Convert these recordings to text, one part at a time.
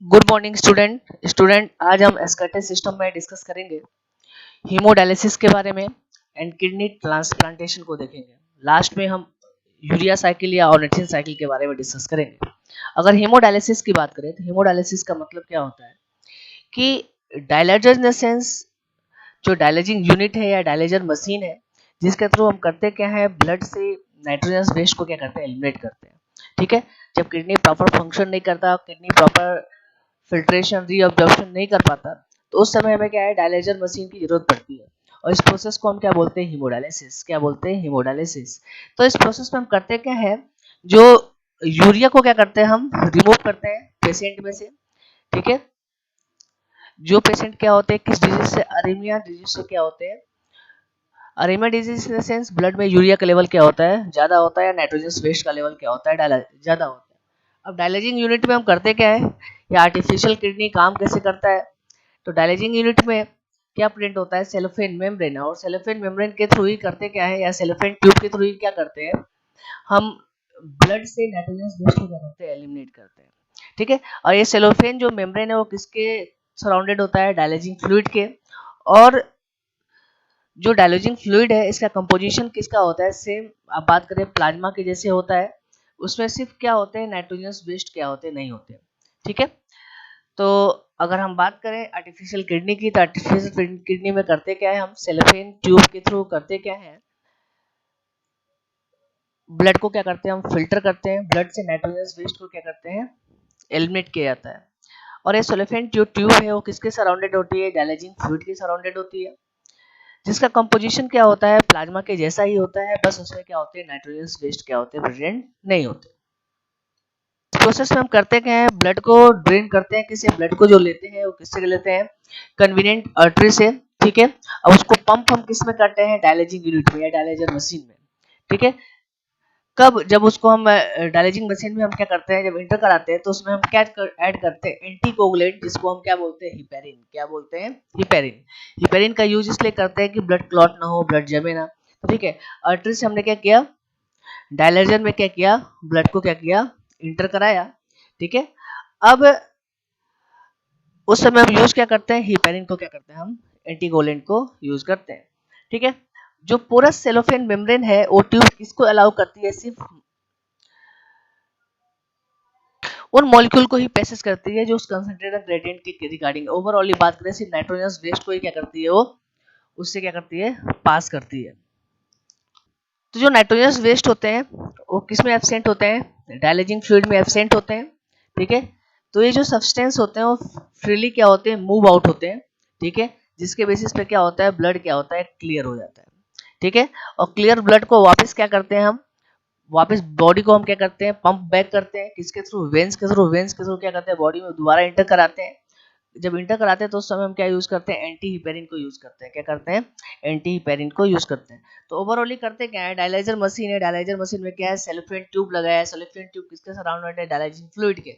Good morning student आज हम एस्कर्टेज system में डिस्कस करेंगे हीमोडायलिसिस के बारे में एंड किडनी ट्रांसप्लांटेशन को देखेंगे। लास्ट में हम यूरिया साइकिल या ऑर्निथिन साइकिल के बारे में डिस्कस करेंगे। अगर हीमोडायलिसिस की बात करें तो हीमोडायलिसिस का मतलब क्या होता है कि डायलाइजर इन द सेंस जो डायलाइजिंग यूनिट है या डायलाइजर मशीन है जिसके थ्रू हम करते क्या है, ब्लड से नाइट्रोजनस वेस्ट को क्या करते हैं, एलिमिनेट करते हैं। ठीक है, जब किडनी प्रॉपर फंक्शन नहीं करता, किडनी प्रॉपर फिल्ट्रेशन रीअब्जॉर्प्शन नहीं कर पाता, तो उस समय हमें क्या है, डायलाइजर मशीन की जरूरत पड़ती है। और इस प्रोसेस को हम क्या बोलते हैं, हीमोडायलिसिस। क्या बोलते हैं, हीमोडायलिसिस। तो इस प्रोसेस में हम करते क्या है, जो यूरिया को क्या करते हैं, हम रिमूव करते हैं पेशेंट में से। ठीक है, जो पेशेंट क्या होते हैं, किस डिजीज से, अरीमिया डिजीज से क्या होते हैं, uraemia disease in the sense blood में यूरिया का लेवल क्या होता है, ज्यादा होता है, या नाइट्रोजन वेस्ट का लेवल क्या होता है, ज्यादा होता है। अब डायलाइजिंग यूनिट में हम करते क्या है, या आर्टिफिशियल किडनी काम कैसे करता है। तो डायलाइजिंग यूनिट में क्या प्रिंट होता है, सेलोफेन मेम्ब्रेन। और सेलोफेन मेम्ब्रेन के थ्रू ही करते क्या है, या सेलोफेन ट्यूब के थ्रू ही क्या करते हैं, हम ब्लड से नाइट्रोजन वेस्ट को क्या करते हैं, एलिमिनेट करते हैं। ठीक है, और ये सेलोफेन जो मेम्ब्रेन है वो किसके सराउंडेड होता है, डायलाइजिंग फ्लूइड के। और जो डायलाइजिंग फ्लूइड है इसका कंपोजिशन किसका होता है, सेम आप बात करें प्लाज्मा के जैसे होता है। उसमें सिर्फ क्या होते हैं, नाइट्रोजन वेस्ट क्या होते हैं, नहीं होते। ठीक है, तो अगर हम बात करें आर्टिफिशियल किडनी की, तो आर्टिफिशियल किडनी में करते क्या है, हम सेलोफेन ट्यूब के थ्रू करते क्या है, ब्लड को क्या करते हैं, हम फिल्टर करते हैं, ब्लड से नाइट्रोजन वेस्ट को क्या करते हैं, एलिमिनेट किया जाता है। और ये सेलोफेन जो ट्यूब है वो किसके सराउंडेड होती है, डायलाइजिंग फ्लूइड के सराउंडेड होती है, जिसका कंपोजिशन क्या होता है, प्लाज्मा के जैसा ही होता है, बस उसमें क्या होते हैं, नाइट्रोजन वेस्ट क्या होते हैं, प्रेजेंट नहीं होते। प्रोसेस में हम करते क्या है, ब्लड को ड्रेन करते हैं, किसी ब्लड को जो लेते हैं वो किससे लेते हैं, कन्वीनियंट आर्टरी से। ठीक है, अब उसको पंप हम किस में करते हैं, डायलाइजिंग यूनिट में या डायलाइजर मशीन में। ठीक है, कब, जब उसको हम डायलाइजिंग मशीन में हम क्या करते हैं, जब इंटर कराते हैं तो उसमें हम क्या ऐड करते हैं, एंटीकोगुलेंट, जिसको हम क्या बोलते हैं, हिपेरिन। क्या बोलते हैं, हिपेरिन। हिपेरिन का यूज इसलिए करते हैं कि ब्लड क्लॉट ना हो, ब्लड जमे ना। ठीक है, आर्टरी से हमने क्या किया, डायलाइजर में क्या किया, ब्लड को क्या किया, इंटर कराया। ठीक है, अब उस समय हम यूज क्या करते हैं, हिपेरिन को क्या करते हैं, हम एंटीकोगुलेंट को यूज करते हैं। ठीक है, जो पूरा सेलोफेन मेम्ब्रेन है वो ट्यूब किसको अलाउ करती है, सिर्फ उन मॉलिक्यूल को ही पैसेज करती है जो उस कंसंट्रेटेड ग्रेडियंट के रिगार्डिंग। ओवरऑल बात करें, सिर्फ नाइट्रोजन वेस्ट को ही क्या करती है, वो उससे क्या करती है, पास करती है। तो जो नाइट्रोजन वेस्ट होते हैं वो किस में एब्सेंट होते हैं, डायलाइजिंग फ्लूइड में एब्सेंट होते हैं। ठीक है, तो ये जो सब्सटेंस होते हैं वो फ्रीली क्या होते हैं, मूव आउट होते हैं। ठीक है, जिसके बेसिस पे क्या होता है, ब्लड क्या होता है, क्लियर हो जाता है। ठीक है, और क्लियर ब्लड को वापस क्या करते हैं, हम वापस बॉडी को हम क्या करते हैं, पंप बैक करते हैं, किसके थ्रू, वेंस के थ्रू। वेंस के थ्रू क्या करते हैं, बॉडी में दोबारा इंटर कराते हैं। जब इंटर कराते हैं तो उस समय हम क्या यूज करते हैं, एंटी हिपेरिन को यूज करते हैं। क्या करते हैं, एंटी हिपेरिन को यूज करते हैं। तो ओवरऑल करते क्या है, डायलाइजर मशीन है, डायलाइजर मशीन में क्या है, सेलोफेन ट्यूब लगाया है। सेलोफेन ट्यूब किसके सराउंडेड है, डायलाइजिंग फ्लूइड के।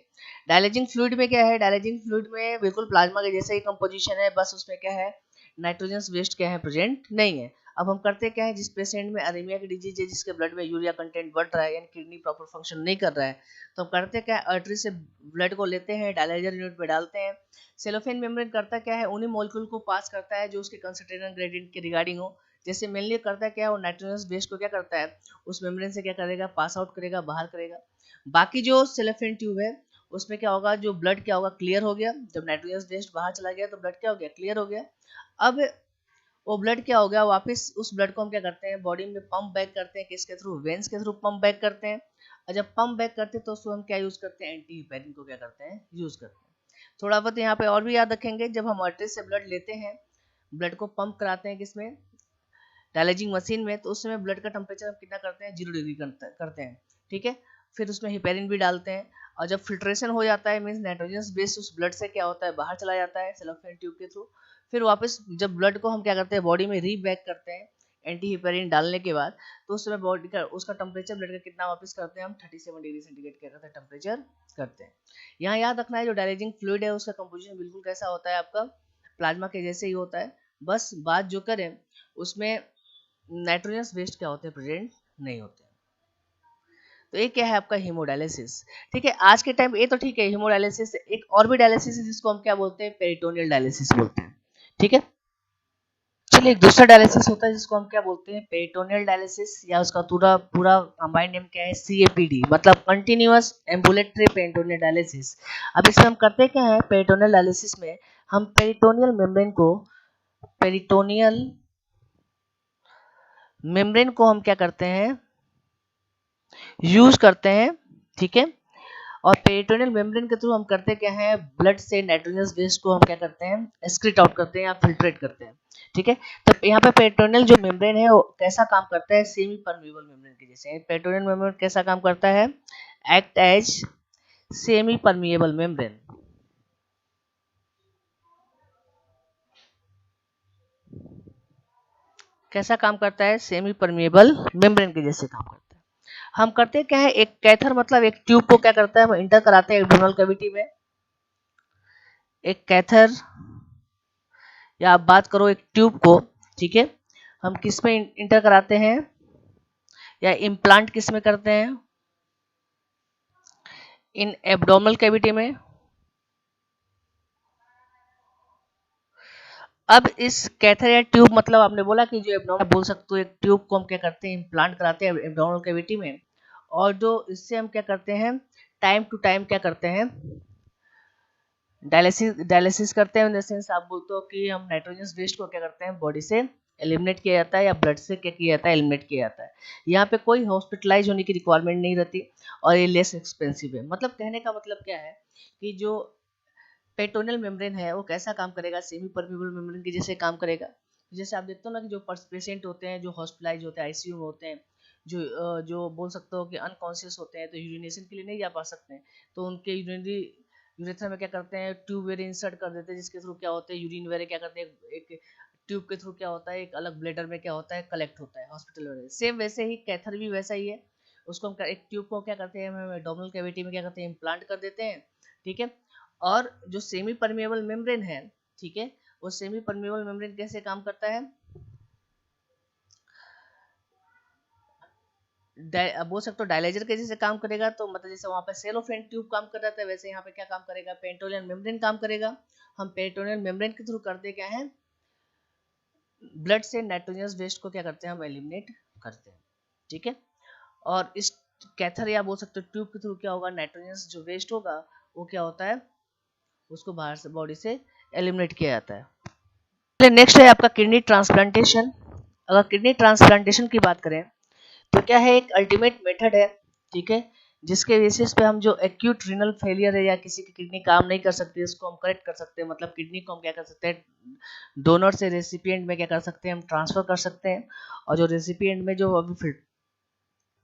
डायलाइजिंग फ्लूइड में क्या है, डायलाइजिंग फ्लूइड में बिल्कुल प्लाज्मा के जैसा ही कंपोजिशन है, बस उसमें क्या है, नाइट्रोजन वेस्ट क्या है, प्रेजेंट नहीं है। अब हम करते क्या है, जिस पेशेंट में अनीमिया की डिजीज है, जिसके ब्लड में यूरिया कंटेंट बढ़ रहा है, यानी किडनी प्रॉपर फंक्शन नहीं कर रहा है, तो हम करते क्या है, आर्टरी से ब्लड को लेते हैं, डायलाइजर यूनिट में डालते हैं। सेलोफेन मेम्ब्रेन करता क्या है, उन्हीं मॉलिक्यूल को पास करता है जो उसके कंसंट्रेशन ग्रेडियंट के रिगार्डिंग हो। जैसे मेनली करता क्या है, वो नाइट्रोजन बेस को क्या करता है, उस मेम्ब्रेन से क्या करेगा, पास आउट करेगा, बाहर करेगा। बाकी जो सेलोफेन ट्यूब है उसमें क्या होगा, जो ब्लड क्या होगा, क्लियर हो गया। जब नाइट्रोजन वेस्ट बाहर चला गया तो ब्लड क्या हो गया, क्लियर हो गया। अब वो ब्लड क्या हो गया, वापस उस ब्लड को हम क्या करते हैं, बॉडी में पंप बैक करते हैं, किसके थ्रू, वेंस के थ्रू पंप बैक करते हैं। और जब पंप बैक करते हैं तो उसको हम क्या यूज करते हैं, एंटी हिपेरिन को क्या करते हैं, यूज करते हैं। थोड़ा बहुत यहाँ पे और भी याद रखेंगे, जब हम आर्टरी से ब्लड लेते हैं, ब्लड को पंप कराते हैं किसमें, डायलाइजिंग मशीन में, तो उस समय ब्लड का टेम्परेचर हम कितना करते हैं, 0 डिग्री करते हैं। ठीक है, फिर उसमें हिपेरिन भी डालते हैं। और जब फिल्ट्रेशन हो जाता है, मीन्स नाइट्रोजन बेस उस ब्लड से क्या होता है, बाहर चला जाता है सेलोफेन ट्यूब के थ्रू। फिर वापस जब ब्लड को हम क्या करते हैं, बॉडी में रीबैक करते हैं एंटी हिपेरिन डालने के बाद, तो उस समय बॉडी का उसका टेम्परेचर ब्लड का कितना वापस करते हैं, हम 37 डिग्री सेंटीग्रेड क्या करते हैं, टेम्परेचर करते हैं। यहाँ याद रखना है, जो डायलाइजिंग फ्लूइड है उसका कंपोजिशन बिल्कुल कैसा होता है, आपका प्लाज्मा के जैसे ही होता है। बस बात जो करें उसमें नाइट्रोजन वेस्ट क्या होते हैं, प्रेजेंट नहीं होते। तो ये क्या है आपका हीमोडायलिसिस। ठीक है, आज के टाइम ये तो ठीक है हीमोडायलिसिस, एक और भी डायलिसिस है जिसको हम क्या बोलते हैं, पेरिटोनियल डायलिसिस बोलते हैं। ठीक है, चलिए एक दूसरा डायलिसिस होता है जिसको हम क्या बोलते हैं, पेरिटोनियल डायलिसिस, या उसका पूरा पूरा कंबाइंड नेम क्या है, CAPD, मतलब कंटिन्यूअस एम्बुलेटरी पेरिटोनियल डायलिसिस। अब इसमें हम करते क्या है, पेरिटोनियल डायलिसिस में हम पेरिटोनियल मेम्ब्रेन को हम क्या करते हैं, यूज करते हैं। ठीक है, और पेरिटोनियल मेम्ब्रेन के थ्रू हम करते क्या है, ब्लड से नाइट्रोजनस वेस्ट को हम क्या करते हैं, एक्सक्रीट आउट करते हैं या फिल्ट्रेट करते हैं। ठीक है, तो यहाँ पे पेरिटोनियल जो मेम्ब्रेन है वो कैसा काम करता है, सेमी परमेबल मेम्ब्रेन के जैसे। पेरिटोनियल मेम्ब्रेन कैसा काम करता है, act as semi permeable membrane. कैसा काम करता है, सेमी परमेबल मेम्ब्रेन के जैसे काम करता है। हम करते क्या है, एक कैथर मतलब एक ट्यूब को क्या करता है, हम इंटर कराते हैं एब्डोमिनल कैविटी में। एक कैथर या आप बात करो एक ट्यूब को, ठीक है, हम किस में इंटर कराते हैं या इम्प्लांट किस में करते हैं, इन एब्डोमिनल कैविटी में। अब इस कैथर या ट्यूब मतलब आपने बोला कि जो एब्डोमिनल, बोल सकते हो एक ट्यूब को हम क्या करते हैं, इम्प्लांट कराते हैं एब्डोमिनल कैविटी में, और जो इससे हम क्या करते हैं, टाइम टू टाइम क्या करते हैं, डायलिसिस करते हैं। इन द सेंस आप बोलते हो कि हम नाइट्रोजन वेस्ट को क्या करते हैं, बॉडी से एलिमिनेट किया जाता है या ब्लड से क्या किया जाता है, एलिमिनेट किया जाता है। यहाँ पे कोई हॉस्पिटलाइज होने की रिक्वायरमेंट नहीं रहती और ये लेस एक्सपेंसिव है। मतलब कहने का मतलब क्या है कि जो पेरिटोनियल मेम्ब्रेन है वो कैसा काम करेगा, सेमी परमेबल मेम्ब्रेन के जैसे काम करेगा। जैसे आप देखते हो ना कि जो पेशेंट होते हैं जो हॉस्पिटलाइज होते हैं, आईसीयू में होते हैं, जो बोल सकते हो कि अनकॉन्शियस होते हैं, तो यूरिनेशन के लिए नहीं जा पा सकते हैं, तो उनके यूरेथ्रा में क्या करते हैं, ट्यूब वेरे इंसर्ट कर देते हैं, जिसके थ्रू क्या होता है, यूरिन वेरे क्या करते हैं, एक ट्यूब के थ्रू क्या होता है, एक अलग ब्लेडर में क्या होता है, कलेक्ट होता है हॉस्पिटल में। सेम वैसे ही कैथर भी वैसा ही है, उसको हम एक ट्यूब को क्या करते हैं, हम एब्डोमिनल कैविटी में क्या करते हैं, इम्प्लांट कर देते हैं। ठीक है, और जो सेमी परमेबल मेम्ब्रेन है, ठीक है, वो सेमी परमेबल मेम्ब्रेन कैसे काम करता है, बोल सकते हो डायलाइजर के जैसे काम करेगा। तो मतलब जैसे वहां पे सेलोफेन ट्यूब काम कर रहा था, वैसे यहाँ पे क्या काम करेगा, पेरिटोनियल मेम्ब्रेन काम करेगा। हम पेरिटोनियल मेम्ब्रेन के थ्रू करते क्या है, ब्लड से नाइट्रोजनस वेस्ट को क्या करते हैं, हम एलिमिनेट करते हैं। ठीक है, और इस कैथर या बोल सकते हो ट्यूब के थ्रू क्या होगा, नाइट्रोजनस जो वेस्ट होगा वो क्या होता है, उसको बाहर से बॉडी से एलिमिनेट किया जाता है। नेक्स्ट है आपका किडनी ट्रांसप्लांटेशन। अगर किडनी ट्रांसप्लांटेशन की बात करें तो क्या है, एक अल्टीमेट मेथड है। ठीक है, जिसके बेसिस पे हम जो एक्यूट रीनल फेलियर है या किसी की किडनी काम नहीं कर सकती, इसको हम करेक्ट कर सकते हैं। मतलब किडनी को हम क्या कर सकते हैं, डोनर से रेसिपिएंट में क्या कर सकते हैं, हम ट्रांसफर कर सकते हैं, और जो रेसिपिएंट में जो अभी फिर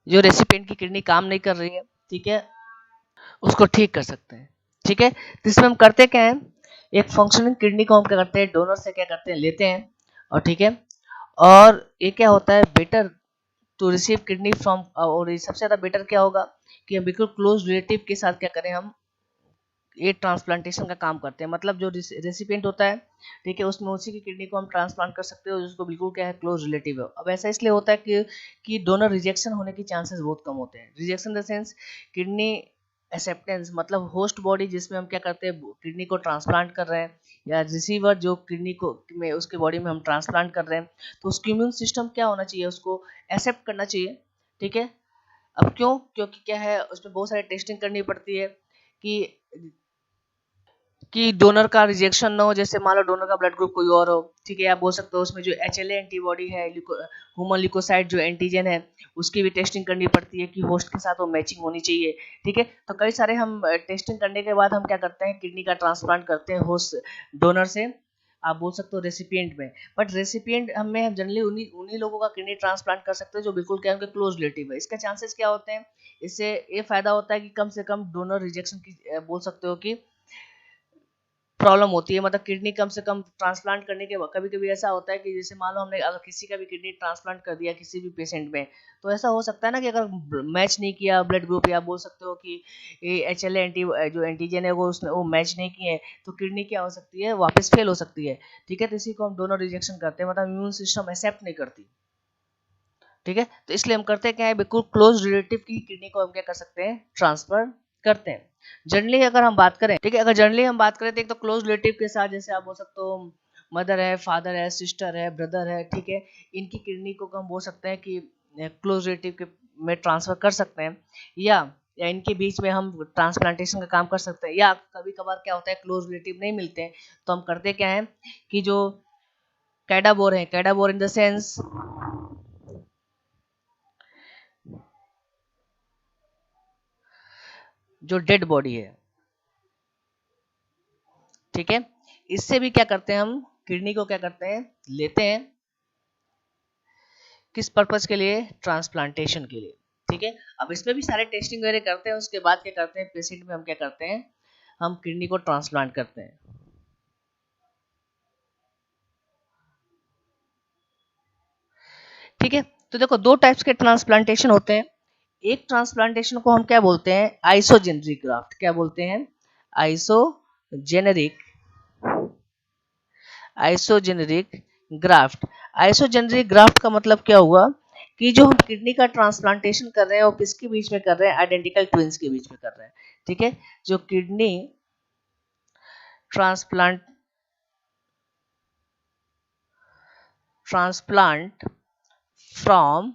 जो रेसिपिएंट की किडनी काम नहीं कर रही है, ठीक है, उसको ठीक कर सकते हैं। ठीक है, तो इसमें हम करते क्या है, एक फंक्शनिंग किडनी को हम क्या करते हैं, डोनर से क्या करते हैं, लेते हैं। और ठीक है, और ये क्या होता है, better to receive kidney from, और ये सबसे ज़्यादा बेटर क्या होगा कि हम बिल्कुल क्लोज रिलेटिव के साथ क्या करें, हम ये ट्रांसप्लांटेशन का काम करते हैं। मतलब जो रेसिपिएंट होता है, ठीक है, उसमें उसी की किडनी को हम ट्रांसप्लांट कर सकते हो जिसको बिल्कुल क्या है, क्लोज रिलेटिव है। अब ऐसा इसलिए होता है कि डोनर रिजेक्शन होने के चांसेस बहुत कम होते हैं। Rejection in the sense kidney acceptance, मतलब होस्ट बॉडी जिसमें हम क्या करते हैं, किडनी को ट्रांसप्लांट कर रहे हैं, या रिसीवर जो किडनी को में उसके बॉडी में हम ट्रांसप्लांट कर रहे हैं, तो उसकी इम्यून सिस्टम क्या होना चाहिए, उसको एक्सेप्ट करना चाहिए। ठीक है, अब क्यों, क्योंकि क्या है, उसमें बहुत सारी टेस्टिंग करनी पड़ती है कि डोनर का रिजेक्शन ना हो। जैसे मान लो डोनर का ब्लड ग्रुप कोई और हो, ठीक है, आप बोल सकते हो उसमें जो HLA एंटीबॉडी है, ह्यूमन ल्यूकोसाइट जो एंटीजन है, उसकी भी टेस्टिंग करनी पड़ती है कि होस्ट के साथ वो मैचिंग होनी चाहिए। ठीक है, तो कई सारे हम टेस्टिंग करने के बाद हम क्या करते हैं, किडनी का ट्रांसप्लांट करते हैं होस्ट डोनर से, आप बोल सकते हो रेसिपिएंट में। बट रेसिपिएंट हमें हम जनरली उन्हीं उन्हीं लोगों का किडनी ट्रांसप्लांट कर सकते हैं जो बिल्कुल क्या उनके क्लोज रिलेटिव है। इसका चांसेस क्या होते हैं, इससे ये फायदा होता है कि कम से कम डोनर रिजेक्शन की बोल सकते हो कि प्रॉब्लम होती है। मतलब किडनी कम से कम ट्रांसप्लांट करने के बाद कभी कभी ऐसा होता है कि जैसे मान लो हमने अगर किसी का भी किडनी ट्रांसप्लांट कर दिया किसी भी पेशेंट में, तो ऐसा हो सकता है ना कि अगर मैच नहीं किया ब्लड ग्रुप, या बोल सकते हो कि HLA जो एंटीजन है वो उसने वो मैच नहीं किए, तो किडनी क्या हो सकती है, वापस फेल हो सकती है। ठीक है, तो इसी को हम डोनर रिजेक्शन करते हैं, मतलब इम्यून सिस्टम एक्सेप्ट नहीं करती। ठीक है। तो इसलिए हम करते क्या है, बिल्कुल क्लोज रिलेटिव की किडनी को हम क्या कर सकते हैं, ट्रांसफर करते हैं। जनरली अगर हम बात करें, ठीक है, अगर जनरली हम बात करें तो एक तो क्लोज रिलेटिव के साथ जैसे आप बोल सकते हो मदर है, फादर है, सिस्टर है, ब्रदर है, ठीक है, इनकी किडनी को हम बोल सकते हैं कि क्लोज रिलेटिव के में ट्रांसफर कर सकते हैं, या इनके बीच में हम ट्रांसप्लांटेशन का काम कर सकते हैं। या कभी कभार क्या होता है क्लोज रिलेटिव नहीं मिलते हैं, तो हम करते क्या है कि जो कैडाबोर है, कैडाबोर इन द सेंस जो डेड बॉडी है, ठीक है, इससे भी क्या करते हैं, हम किडनी को क्या करते हैं, लेते हैं, किस पर्पज के लिए, ट्रांसप्लांटेशन के लिए, ठीक है। अब इसमें भी सारे टेस्टिंग वगैरह करते हैं, उसके बाद क्या करते हैं, पेशेंट में हम क्या करते हैं, हम किडनी को ट्रांसप्लांट करते हैं, ठीक है। तो देखो दो टाइप्स के ट्रांसप्लांटेशन होते हैं। एक ट्रांसप्लांटेशन को हम क्या बोलते हैं, आइसोजेनरिक ग्राफ्ट, क्या बोलते हैं, आइसोजेनरिक, आइसोजेनरिक ग्राफ्ट। आइसोजेनरिक ग्राफ्ट का मतलब क्या हुआ कि जो हम किडनी का ट्रांसप्लांटेशन कर रहे हैं वो किसके बीच में कर रहे हैं, आइडेंटिकल ट्विंस के बीच में कर रहे हैं, ठीक है। जो kidney transplant transplant from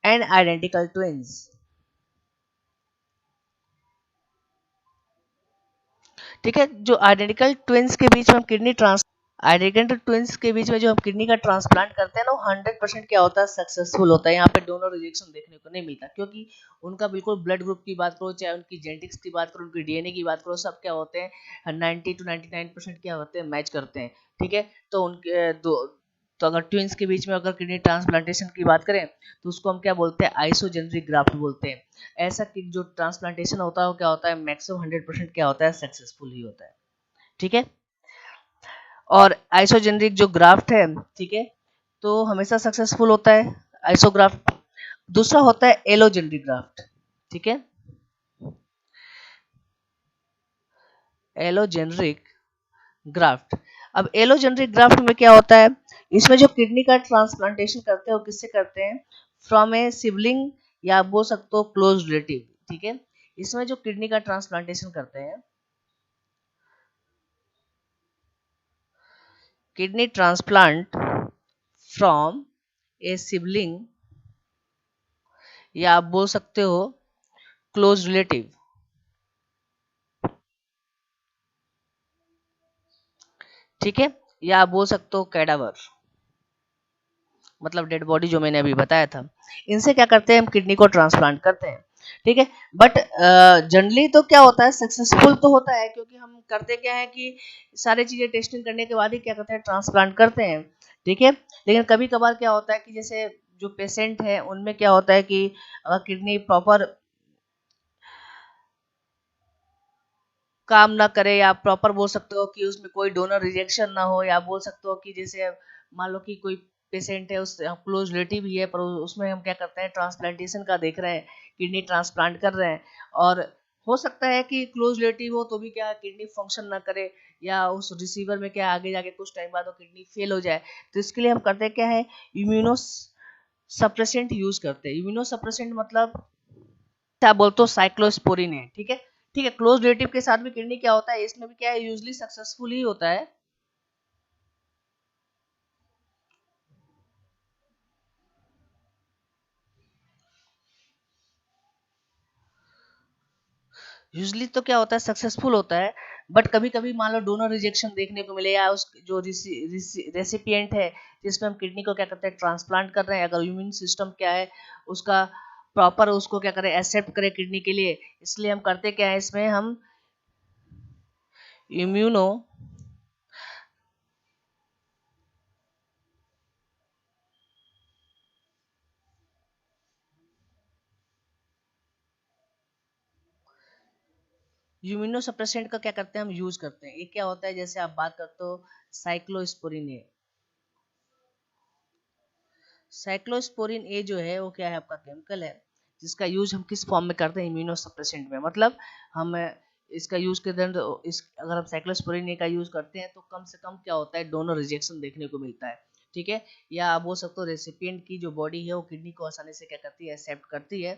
an identical twins, ठीक है, जो आइडेंटिकल ट्विंस के बीच में हम किडनी आइडेंटिकल ट्विंस के बीच में जो हम किडनी का ट्रांसप्लांट करते हैं ना, वो 100% क्या होता है, सक्सेसफुल होता है। यहाँ पे डोनर रिजेक्शन देखने को नहीं मिलता, क्योंकि उनका बिल्कुल ब्लड ग्रुप की बात करो, चाहे उनकी जेनेटिक्स की बात करो, उनकी डीएनए की बात करो, सब क्या होते हैं 90 to 99% क्या होते हैं, मैच करते हैं, ठीक है। तो उनके दो, तो अगर ट्विंस के बीच में अगर किडनी ट्रांसप्लांटेशन की बात करें तो उसको हम क्या बोलते हैं, आइसोजेनरिक ग्राफ्ट बोलते हैं। ऐसा कि जो ट्रांसप्लांटेशन होता है वो क्या होता है, मैक्सिमम 100% क्या होता है, सक्सेसफुल ही होता है, ठीक है। और आइसोजेनरिक जो ग्राफ्ट है, ठीक है, तो हमेशा सक्सेसफुल होता है आइसोग्राफ्ट। दूसरा होता है एलोजेनरिक ग्राफ्ट, ठीक है, एलोजेनरिक ग्राफ्ट। अब एलोजेनरिक ग्राफ्ट में क्या होता है, इसमें जो किडनी का ट्रांसप्लांटेशन करते हैं वो किससे करते हैं, फ्रॉम ए सिबलिंग, या आप बोल सकते हो क्लोज रिलेटिव, ठीक है। इसमें जो किडनी का ट्रांसप्लांटेशन करते हैं, kidney transplant from A sibling, या आप बोल सकते हो क्लोज रिलेटिव, ठीक है, या आप बोल सकते हो कैडावर, मतलब डेड बॉडी जो मैंने अभी बताया था। इनसे क्या करते हैं, हम किडनी को ट्रांसप्लांट करते हैं, ठीक है। बट जनरली तो क्या होता है, सक्सेसफुल तो होता है, क्योंकि हम करते क्या है कि सारी चीजें टेस्टिंग करने के बाद ही क्या करते हैं, ट्रांसप्लांट करते हैं, ठीक है। लेकिन कभी कभार क्या होता है कि जैसे जो पेशेंट है उनमें क्या होता है कि अगर किडनी प्रॉपर काम ना करे, या प्रॉपर बोल सकते हो कि उसमें कोई डोनर रिजेक्शन ना हो, या बोल सकते हो कि जैसे मान लो कि कोई पेशेंट है, उस क्लोज रिलेटिव ही है, पर उसमें हम क्या करते हैं, ट्रांसप्लांटेशन का देख रहे हैं, किडनी ट्रांसप्लांट कर रहे हैं, और हो सकता है कि क्लोज रिलेटिव हो तो भी क्या किडनी फंक्शन ना करे, या उस रिसीवर में क्या आगे जाके कुछ टाइम बाद वो किडनी फेल हो जाए। तो इसके लिए हम करते क्या है, इम्यूनो सप्रेसेंट यूज करते हैं। इम्यूनो सप्रेसेंट मतलब आप बोलते हो साइक्लोस्पोरिन है, ठीक है, ठीक है। क्लोज रिलेटिव के साथ भी किडनी क्या होता है, इसमें भी क्या है, यूजली सक्सेसफुल ही होता है। यूजली तो क्या होता है, सक्सेसफुल होता है। बट कभी कभी मान लो डोनर रिजेक्शन देखने को मिले, या उस जो रेसिपिएंट है जिसमें हम किडनी को क्या करते हैं, ट्रांसप्लांट कर रहे हैं, अगर इम्यून सिस्टम क्या है उसका प्रॉपर उसको क्या करें, एक्सेप्ट करें किडनी के लिए, इसलिए हम करते क्या है, इसमें हम इम्यूनो इम्यूनो सप्रेसेंट का क्या करते हैं, हम यूज करते हैं। ये क्या होता है, जैसे आप बात करते हो साइक्लोस्पोरिन ए, साइक्लोस्पोरिन ए जो है वो क्या है, आपका केमिकल है, जिसका यूज हम किस फॉर्म में करते हैं, इम्यूनो सप्रेसेंट में। मतलब हम इसका यूज के दर इस अगर हम साइक्लोस्पोरिन ए का यूज करते हैं तो कम से कम क्या होता है, डोनर रिजेक्शन देखने को मिलता है, ठीक है, या आप बोल सकते हो रेसिपिएंट की जो बॉडी है वो किडनी को आसानी से क्या करती है, एक्सेप्ट करती है।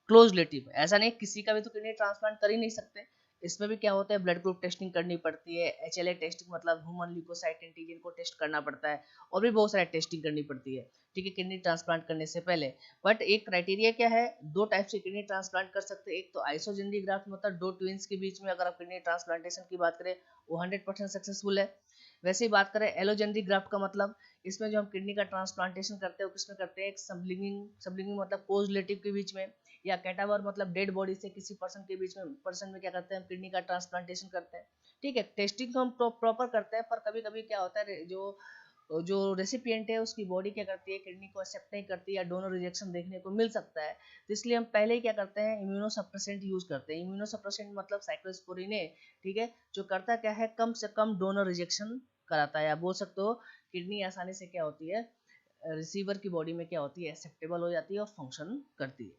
क्लोज रिलेटिव, ऐसा नहीं किसी का भी तो किडनी ट्रांसप्लांट कर ही नहीं सकते, इसमें भी क्या होता है, ब्लड ग्रुप टेस्टिंग करनी पड़ती है, HLA टेस्टिंग मतलब ह्यूमन ल्यूकोसाइट एंटीजन को टेस्ट करना पड़ता है, और भी बहुत सारी टेस्टिंग करनी पड़ती है, ठीक है, किडनी ट्रांसप्लांट करने से पहले। बट एक क्राइटेरिया क्या है, दो टाइप से किडनी ट्रांसप्लांट कर सकते हैं, एक तो आइसोजेनिक ग्राफ्ट मतलब दो ट्विंस के बीच में अगर आप किडनी ट्रांसप्लांटेशन की बात करें वो 100% सक्सेसफुल है। वैसे ही बात करें एलोजेनरिक ग्राफ्ट का मतलब, इसमें जो हम किडनी का ट्रांसप्लांटेशन करते हैं वो किसमें करते हैं, एक सबलिंगिंग मतलब कोज रिलेटिव के बीच में, या कैटावर मतलब डेड बॉडी से किसी पर्सन में क्या करते हैं, हम किडनी का ट्रांसप्लांटेशन करते हैं। ठीक है, टेस्टिंग तो हम प्रॉपर करते हैं, पर कभी कभी क्या होता है, जो जो रेसिपिएंट है उसकी बॉडी क्या करती है, किडनी को एक्सेप्ट नहीं करती या डोनर रिजेक्शन देखने को मिल सकता है, तो इसलिए हम पहले ही क्या करते हैं, इम्यूनोसप्रेसेंट यूज करते हैं। इम्यूनोसप्रेसेंट मतलब साइक्लोस्पोरिन है, ठीक है, जो करता क्या है, कम से कम डोनर रिजेक्शन कराता है। आप बोल सकते हो किडनी आसानी से क्या होती है, रिसीवर की बॉडी में क्या होती है, एक्सेप्टेबल हो जाती है और फंक्शन करती है।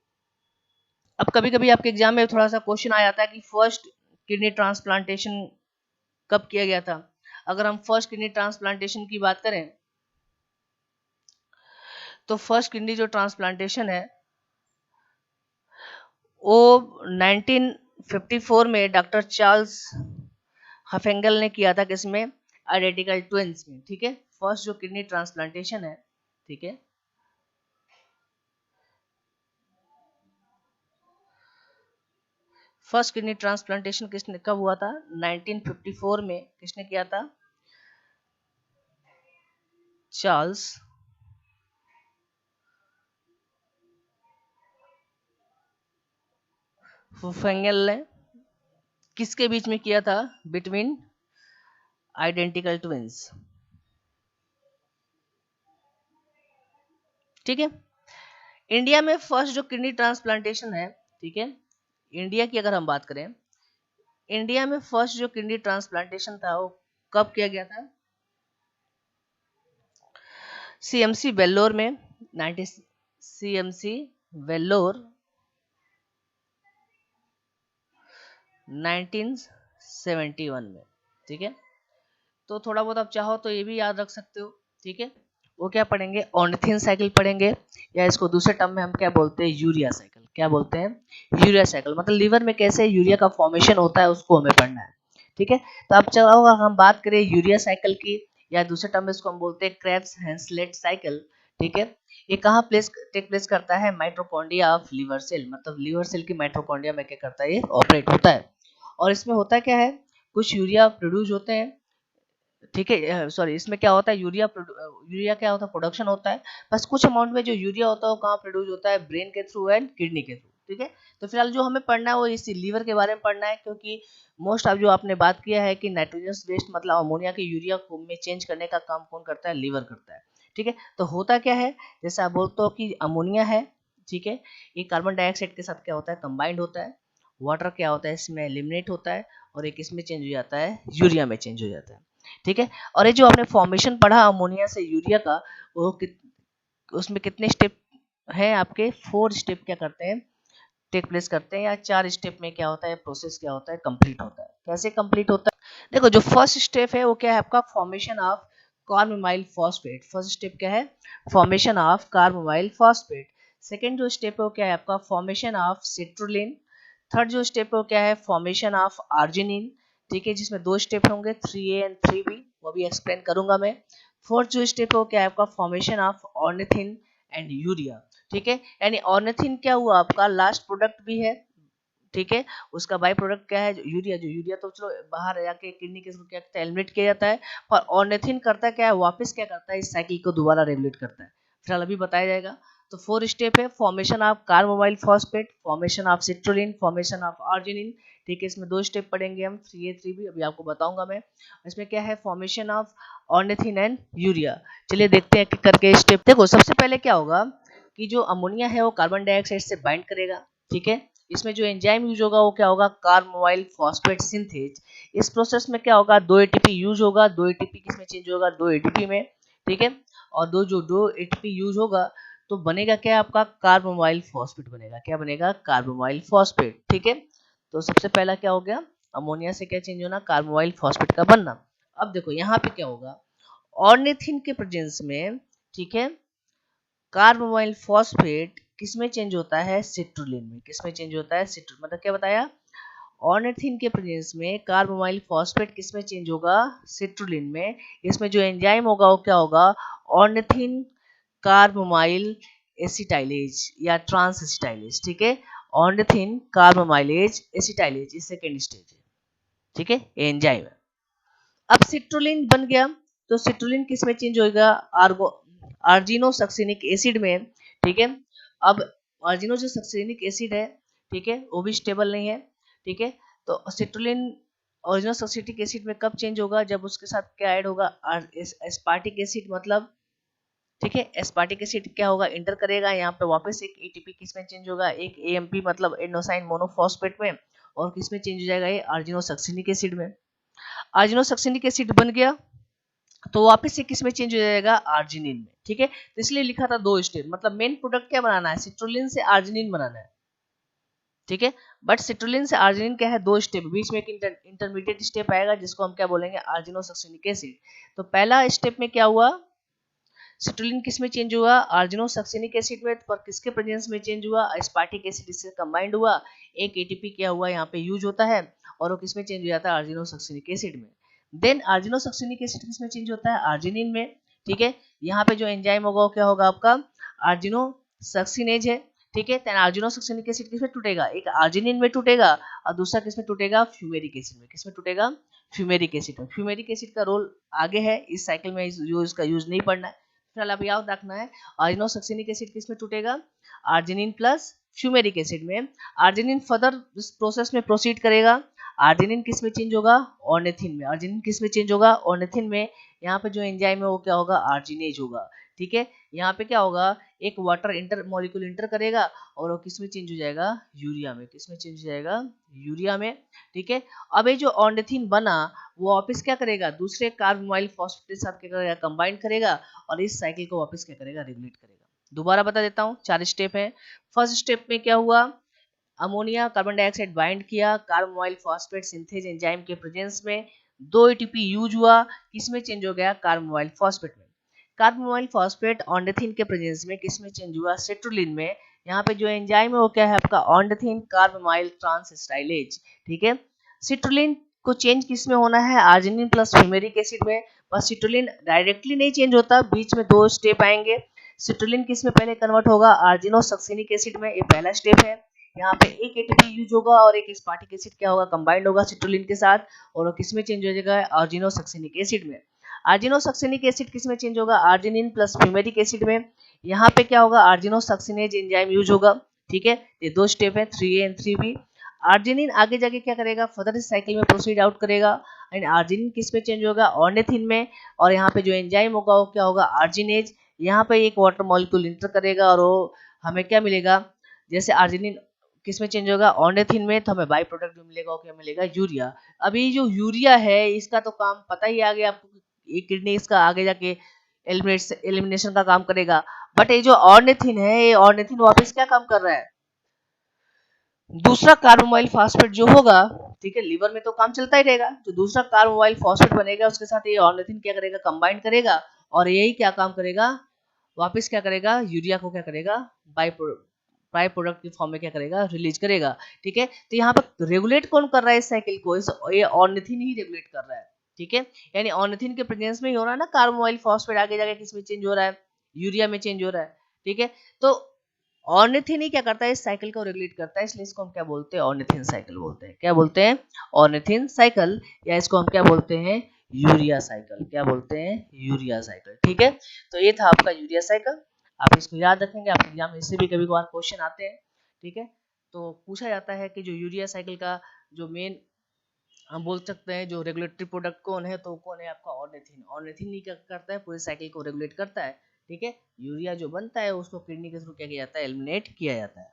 अब कभी कभी आपके एग्जाम में थोड़ा सा क्वेश्चन आ जाता है कि फर्स्ट किडनी ट्रांसप्लांटेशन कब किया गया था। अगर हम फर्स्ट किडनी ट्रांसप्लांटेशन की बात करें तो फर्स्ट किडनी जो ट्रांसप्लांटेशन है वो 1954 में डॉक्टर चार्ल्स हफेंगल ने किया था, किसमें, आइडेंटिकल ट्विंस में। ठीक है, फर्स्ट जो किडनी ट्रांसप्लांटेशन है, ठीक है, फर्स्ट किडनी ट्रांसप्लांटेशन किसने कब हुआ था, 1954 में किसने किया था, चार्ल्स हफेंगल ने किसके बीच में किया था, बिटवीन आइडेंटिकल ट्विंस। ठीक है, इंडिया में फर्स्ट जो किडनी ट्रांसप्लांटेशन है, ठीक है, इंडिया की अगर हम बात करें, इंडिया में फर्स्ट जो किडनी ट्रांसप्लांटेशन था वो कब किया गया था, सीएमसी वेल्लोर में, 90 सीएमसी वेल्लोर 1971 में। ठीक है, तो थोड़ा बहुत आप चाहो तो ये भी याद रख सकते हो। ठीक है, वो क्या पढ़ेंगे, ऑर्निथिन साइकिल पढ़ेंगे, या इसको दूसरे टर्म में हम क्या बोलते हैं, यूरिया साइकिल। क्या बोलते हैं, यूरिया साइकिल, मतलब लीवर में कैसे यूरिया का फॉर्मेशन होता है उसको हमें पढ़ना है। ठीक है, तो अब चलो अगर हम बात करें यूरिया साइकिल की, या दूसरे टर्म में इसको हम बोलते हैं क्रेब्स हैंसलेट साइकिल। ठीक है, ये कहाँ टेक प्लेस करता है, माइटोकॉन्ड्रिया ऑफ लीवर सेल, मतलब लीवर सेल की माइटोकॉन्ड्रिया में क्या करता है, ये ऑपरेट होता है। और इसमें होता क्या है, कुछ यूरिया प्रोड्यूस होते हैं, ठीक है, सॉरी, इसमें क्या होता है, यूरिया क्या होता है, प्रोडक्शन होता है, बस कुछ अमाउंट में जो यूरिया होता है वो कहाँ प्रोड्यूस होता है, ब्रेन के थ्रू एंड किडनी के थ्रू। ठीक है, तो फिलहाल जो हमें पढ़ना है वो इसी लीवर के बारे में पढ़ना है, क्योंकि मोस्ट ऑफ जो आपने बात किया है कि नाइट्रोजन वेस्ट मतलब अमोनिया के यूरिया को में चेंज करने का काम कौन करता है, लीवर करता है। ठीक है, तो होता क्या है, जैसे आप बोलते हो कि अमोनिया है, ठीक है, ये कार्बन डाइऑक्साइड के साथ क्या होता है, कंबाइंड होता है, वाटर क्या होता है इसमें एलिमिनेट होता है, और एक इसमें चेंज हो जाता है, यूरिया में चेंज हो जाता है। ठीक है, और ये जो आपने फॉर्मेशन पढ़ा अमोनिया से यूरिया का, वो उसमें कितने स्टेप हैं आपके, 4 स्टेप क्या करते हैं, टेक प्लेस करते हैं, या 4 स्टेप में क्या होता है, प्रोसेस क्या होता है, कंप्लीट होता है। कैसे कंप्लीट होता है, देखो जो फर्स्ट स्टेप है वो क्या है आपका, formation of carbamoyl phosphate. First step क्या है, formation of carbamoyl phosphate. Second जो स्टेप है वो क्या है आपका, फॉर्मेशन ऑफ सिट्रुलिन। थर्ड जो स्टेप है वो क्या है, फॉर्मेशन ऑफ आर्जिनिन। ठीक है, जिसमें 2 स्टेप होंगे, 3A एंड 3B, वो भी एक्सप्लेन करूंगा मैं। फोर्थ जो स्टेप है वो क्या है आपका, formation of ornithine and urea. ठीक है, यानी ऑर्निथिन क्या हुआ आपका, लास्ट प्रोडक्ट भी है, ठीक है, उसका बाई प्रोडक्ट क्या है, यूरिया। जो यूरिया तो चलो बाहर जाके किडनी के थ्रू क्या एलिमिनेट किया जाता है, पर ऑर्निथिन करता क्या है, वापस क्या करता है, इस साइकिल को दोबारा रेगुलेट करता है। फिलहाल अभी बताया जाएगा। तो 4 स्टेप है, formation of carbamoyl phosphate, formation of citrulline, formation of arginine. ठीक है, इसमें 2 स्टेप पढ़ेंगे हम, 3A 3B, अभी आपको बताऊंगा मैं। इसमें क्या है, formation of ornithine and urea. चलिए देखते हैं कि करके स्टेप। देखो सबसे पहले क्या होगा कि जो अमोनिया है वो कार्बन डाइऑक्साइड से बाइंड करेगा। ठीक है, इसमें जो एंजाइम यूज होगा वो क्या होगा, कार्बोमाइल फॉस्फेट सिंथेज। इस प्रोसेस में क्या होगा, 2 ATP यूज होगा। 2 ATP किसमें चेंज होगा, 2 ATP में। ठीक है, और 2 ATP यूज होगा तो बनेगा क्या आपका, कार्बोमाइल फॉस्फेट बनेगा। क्या बनेगा, कार्बोमाइल फॉस्फेट। ठीक है, तो सबसे पहला क्या हो गया, अमोनिया से क्या चेंज होना, कार्बोमाइल फॉस्फेट का बनना। अब देखो यहाँ पे क्या होगा, ऑर्निथिन के प्रेजेंस में, ठीक है, कार्बोमाइल फॉस्फेट किसमें चेंज होता है? सिट्रुलिन में। किसमें चेंज होता है? सिट्रुलिन। मतलब क्या बताया? ऑर्निथिन के प्रेजेंस में कार्बोमाइल फॉस्फेट किसमें चेंज होगा? सिट्रुलिन में। इसमें जो एंजाइम होगा वो क्या होगा? ऑर्निथिन कार्बोमाइल एसिटाइलेज या ट्रांस एसिटाइलेज, ठीक है, ऑर्निथिन कार्बोमाइलेज एसिटाइलेज, ये सेकेंड स्टेज है, ठीक है, एंजाइम है। अब सिट्रुलिन बन गया, तो सिट्रुलिन किस में चेंज होगा? आर्जिनो सक्सिनिक एसिड में, ठीक है। अब आर्जिनो जो सक्सिनिक एसिड है, ठीक है, वो भी स्टेबल नहीं है, ठीक है। तो सिट्रुलिन आर्जिनो सक्सिनिक एसिड में कब चेंज होगा? जब उसके साथ क्या ऐड होगा? एस्पार्टिक एसिड, मतलब, ठीक है, एस्पार्टिक एसिड क्या होगा? इंटर करेगा यहाँ पे, वापस एक एटीपी किस में चेंज होगा? एक एएमपी मतलब एडेनोसाइन मोनोफॉस्फेट में, और किस में चेंज हो जाएगा? ये आर्जिनो सक्सिनिक एसिड में। आर्जिनो सक्सिनिक एसिड बन गया तो वापस से किस में चेंज हो जाएगा? आर्जिनिन में, ठीक है। तो इसलिए लिखा था 2 स्टेप, मतलब मेन प्रोडक्ट क्या बनाना है? सिट्रुलिन से आर्जिनिन बनाना है, ठीक है। बट सिट्रुलिन से आर्जिनिन क्या है? 2 स्टेप, बीच में एक इंटरमीडिएट स्टेप आएगा जिसको हम क्या बोलेंगे? आर्जिनो सक्सिनिक एसिड। तो पहला स्टेप में क्या हुआ? सिट्रुलिन किस में चेंज हुआ? आर्जिनो सक्सिनिक एसिड में। पर किसके प्रेजेंस में चेंज हुआ? एस्पार्टिक एसिड इससे कंबाइंड हुआ, एक एटीपी क्या हुआ यहाँ पे यूज होता है, और वो किस में चेंज हो जाता है? आर्जिनो सक्सिनिक एसिड में। देन आर्जिनो सक्सिनिक एसिड किस में चेंज होता है? आर्जिनिन में, ठीक है। यहाँ पे जो एंजाइम होगा वो क्या होगा आपका? आर्जिनो सक्सिनेज है, ठीक है। देन आर्जिनो सक्सिनिक एसिड किस में टूटेगा? एक आर्जिनिन में टूटेगा और दूसरा किस में टूटेगा? फ्यूमेरिक एसिड में। किस में टूटेगा? फ्यूमेरिक एसिड में। फ्यूमेरिक एसिड का रोल आगे है, इस साइकिल में इसका यूज नहीं पढ़ना है, फिलहाल अब याद रखना है। आर्जिनो सक्सिनिक एसिड किस में टूटेगा? आर्जिनिन प्लस फ्यूमेरिक एसिड में। आर्जिनिन फर्दर इस प्रोसेस में प्रोसीड करेगा। आर्जिनिन किस में चेंज होगा? ऑर्निथिन में। आर्जिनिन किस में चेंज होगा? ऑर्निथिन में। यहाँ पे जो एंजाइम है वो क्या होगा? आर्जिनेज होगा, ठीक है। यहाँ पे क्या होगा? एक वाटर इंटर मॉलिक्यूल इंटर करेगा और वो किस में चेंज हो जाएगा? यूरिया में। किस में चेंज हो जाएगा? यूरिया में, ठीक है। अब ये जो ऑर्निथिन बना वो वापस क्या करेगा? दूसरे कार्बोमाइल फॉस्फेट के साथ क्या करेगा? कंबाइन करेगा और इस साइकिल को वापस क्या करेगा? रेगुलेट करेगा। दोबारा बता देता हूँ, 4 स्टेप है। फर्स्ट स्टेप में क्या हुआ? अमोनिया कार्बन डाइऑक्साइड बाइंड किया, कार्बोमाइल फॉस्फेट सिंथेज एंजाइम के प्रेजेंस में 2 एटीपी यूज हुआ, किसमें चेंज हो गया? कार्बोमाइल फॉस्फेट में। कार्बोमाइल फॉस्फेट ऑर्निथिन के प्रेजेंस में किसमें चेंज हुआ? सिट्रुलिन में। यहाँ पे जो एंजाइम है वो क्या है आपका? ऑर्निथिन कार्बोमाइल ट्रांसएस्टाइलेज, ठीक है। सिट्रुलिन को चेंज किस में होना है? आर्जिनिन प्लस फ्यूमेरिक एसिड में। बस सिट्रुलिन डायरेक्टली नहीं चेंज होता, बीच में 2 स्टेप आएंगे। सिट्रुलिन किस में पहले कन्वर्ट होगा? आर्जिनो सक्सिनिक एसिड में, ये पहला स्टेप है। यहाँ पे एक एटीपी यूज होगा और एक एस्पार्टिक एसिड क्या होगा? कंबाइंड होगा सिट्रुलिन के साथ, और वो किस में चेंज हो जाएगा? आर्जिनो सक्सिनिक एसिड में। आर्जिनो सक्सिनिक एसिड किस में चेंज होगा? आर्जिनिन प्लस फ्यूमेरिक एसिड में। यहाँ पे क्या होगा? आर्जिनो सक्सिनेज एंजाइम यूज होगा, ठीक है। ये 2 स्टेप है, 3A एंड 3B। आर्जिनिन आगे जाके क्या करेगा? फर्दर इस साइकिल में प्रोसीड आउट करेगा, एंड आर्जिनिन किस में चेंज होगा? ऑर्निथिन में। और यहाँ पे जो एंजाइम होगा वो क्या होगा? आर्जिनेज। यहाँ पे एक वाटर मॉलिक्यूल इंटर करेगा और वो हमें क्या मिलेगा? जैसे आर्जिनिन किस में चेंज होगा? ऑर्निथिन में, तो हमें बाई प्रोडक्ट जो मिलेगा वो क्या मिलेगा? यूरिया। अभी जो यूरिया है इसका तो काम पता ही आ गया आपको, ये किडनी इसका आगे जाके एलिमिनेशन का काम करेगा। बट ये जो ऑर्निथिन है, ये ऑर्निथिन वापस क्या काम कर रहा है? दूसरा कार्बोमाइल फॉस्फेट जो होगा, ठीक है, लीवर में तो काम चलता ही रहेगा, जो दूसरा कार्बोमाइल फॉस्फेट बनेगा उसके साथ ये ऑर्निथिन क्या करेगा? कंबाइन करेगा, और यही क्या काम करेगा? वापस क्या करेगा? यूरिया को क्या करेगा? बाई बाई प्रोडक्ट की फॉर्म में क्या करेगा? रिलीज करेगा, ठीक है। तो यहाँ पर रेगुलेट कौन कर रहा है इस साइकिल को? ये ऑर्निथिन ही रेगुलेट कर रहा है, ठीक है। यानी ऑर्निथिन के प्रेजेंस में ही हो रहा है ना कार्बोमाइल फॉस्फेट, आगे जाके किस में चेंज हो रहा है? यूरिया में चेंज हो रहा है, ठीक है। तो ऑर्निथिन ही क्या करता है? इस साइकिल को रेगुलेट करता है, इसलिए इसको हम क्या बोलते हैं? ऑर्निथिन साइकिल बोलते हैं। क्या बोलते हैं? ऑर्निथिन साइकिल, या इसको हम क्या बोलते हैं? Urea cycle. क्या बोलते हैं? यूरिया साइकिल, ठीक है। तो ये था आपका यूरिया साइकिल, आप इसको याद रखेंगे, आपके एग्जाम में इससे भी कभी कभार क्वेश्चन आते हैं, ठीक है। तो पूछा जाता है कि जो यूरिया साइकिल का जो मेन हम बोल सकते हैं जो रेगुलेटरी प्रोडक्ट कौन है, तो कौन है आपका? ऑर्निथिन। ऑर्निथिन ही क्या करता है? पूरे साइकिल को रेगुलेट करता है, ठीक है। यूरिया जो बनता है उसको किडनी के थ्रू क्या किया जाता है? एलिमिनेट किया जाता है।